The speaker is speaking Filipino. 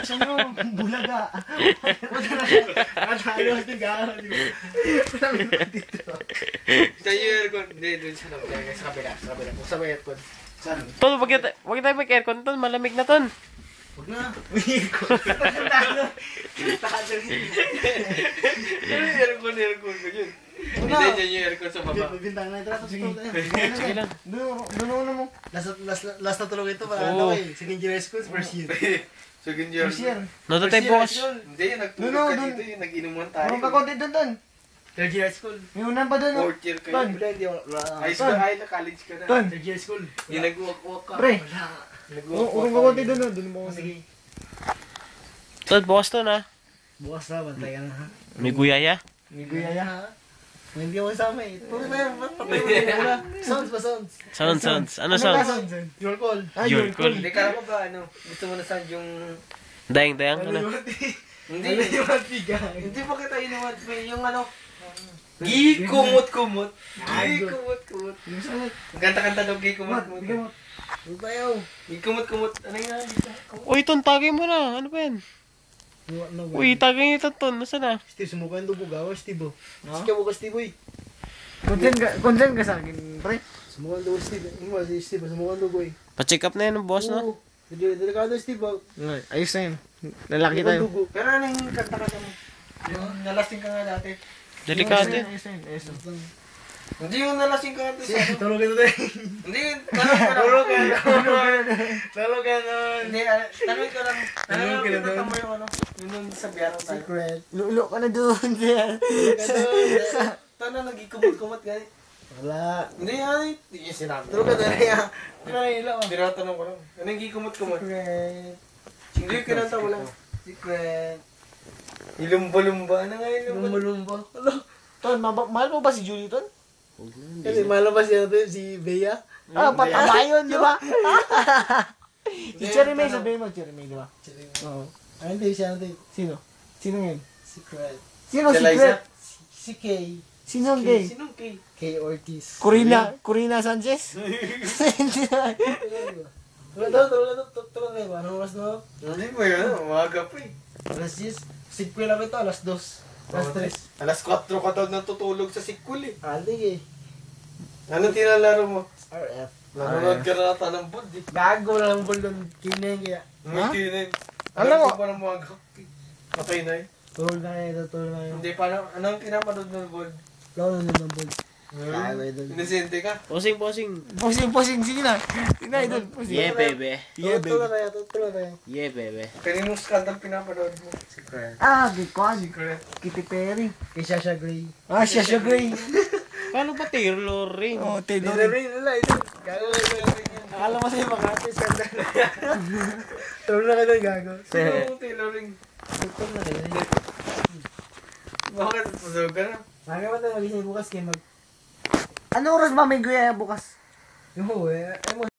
Saan mo? Bulaga. Nakatayo din ka. Marami pa dito. Sa yung aircon. Hindi, dun sa kabila. Kung sa may aircon. Saan? Ton, wag tayo mag-aircon, Ton. Malamig na, Ton. Huwag na. Aircon. Aircon ko yun. Hindi dyan yung aircon sa baba. Bintang na ito. Sige lang. Doon mo. Last na tulog ito. Para ano eh. Second year school, first year. Second year. First year. Noto tayo bukas. Hindi, nagtulog ka dito yung nag-inuman tayo. Meron pa konti doon. Third year school. May unan pa doon. Fourth year kayo. High school, na college ka na. Ton. Third year school. Yung nag-walk ka. Pre. Nag-walk Urong ka konti doon. Doon mo. Sige. Ton, bukas, Ton, ha? Bukas na. Bantay ka na ha. May guyaya. May guyaya ha. Hindi ako kasama eh. Puro tayo. Sounds ba sounds? Sounds. Ano ba sounds? Your call. Your call. Hindi ka ba ano? Gusto mo na sound yung... Dayang, ano? Hindi. Hindi. Hindi pa kita inumat. Yung ano... Gikumot-kumot. Gikumot-kumot. Ang kanta-kanta daw gikumot-kumot. Huwag tayo. Gikumot-kumot. Ano yung dito? Uy, Ton, tagay mo na. Ano ba yan? Uy, tagay nito, Ton. Nasaan na? Steve, sumukan doon bugawa, Steve. Sige mo ka, Steve, uy. Consent ka sa akin, pre. Sumukan doon, Steve. Ingwa, si Steve, sumukan doon, boy. Pa-check up na yan ng boss, no? Delikado, Steve. Ayos na yun. Lalaki tayo. Pero ano yung kanta-kanta mo? Yung nalasing ka nga dati. Delikado. Ayos na yun. Hindi yung nalasing ka nga dati. Tulog ka doon. Hindi yung tulog ka na. Tulog ka nun. Hindi, tanong ko lang. Tanong ko lang mo yung ano. Yung sa biyarang tayo. Secret. Lulo ka na doon. Tanong nagkikumot-kumot gani. Wala. Hindi ay. Hindi yung sinabi. Tulog ka doon. Tinatanong ko lang. Ano yung gikumot-kumot? Secret. Hindi yung kinanta mo lang. Secret. Ilumba-lumba. Ano nga yung Lumba-lumba. Ton, mahal mo ba si Julie, Ton? Kasi mahal mo ba si Bea? Pataba yun, di ba? Si Cherry May, sabihin mo Cherry May, di ba? Oo. Ay, hindi siya natin. Sino? Sino yun? Secret. Sino secret? Si Kay. Sino ang Kay? Sinong Kay? Kay Ortiz. Corina Sanchez? Tulog kayo ba? Anong oras na? Hindi mo yun. Umaga pa eh. Alas 10. Sigpwe lang ito, alas 2. Alas 3. Alas 4 ka daw natutulog sa sikul eh. Hindi eh. Anong tinalaro mo? RF. Nanonood ka na nata ng bud eh. Gago lang ang bulon. Kineng kaya. May kinin. Alam mo- Alam pa ng mga gaki. Patay na eh. Tulog na kayo, tulog na kayo. Hindi pa na. Anong pinapanood ng bud? Lalo na ng bulon. Gago idol. Inosente ka? Posing. Posing, sige na. Sige na, idol. Posing. Yeah, baby. Tulog tayo. Yeah, baby. Kaninong scandal pinapanood mo? Secret. Secret. Katy Perry. Kay Sasha Grey. Sasha Grey. Paano ba Taylor ring? Taylor Ray nila, idol. Gago akala mo sa'yo makati, scandal. Tulog na kayo, gago. Sino tailoring? Tulog na kayo. Bakit? Pusog ka na? Mga ba tayo magising bukas kayo Anong oras ba may guya bukas? Yung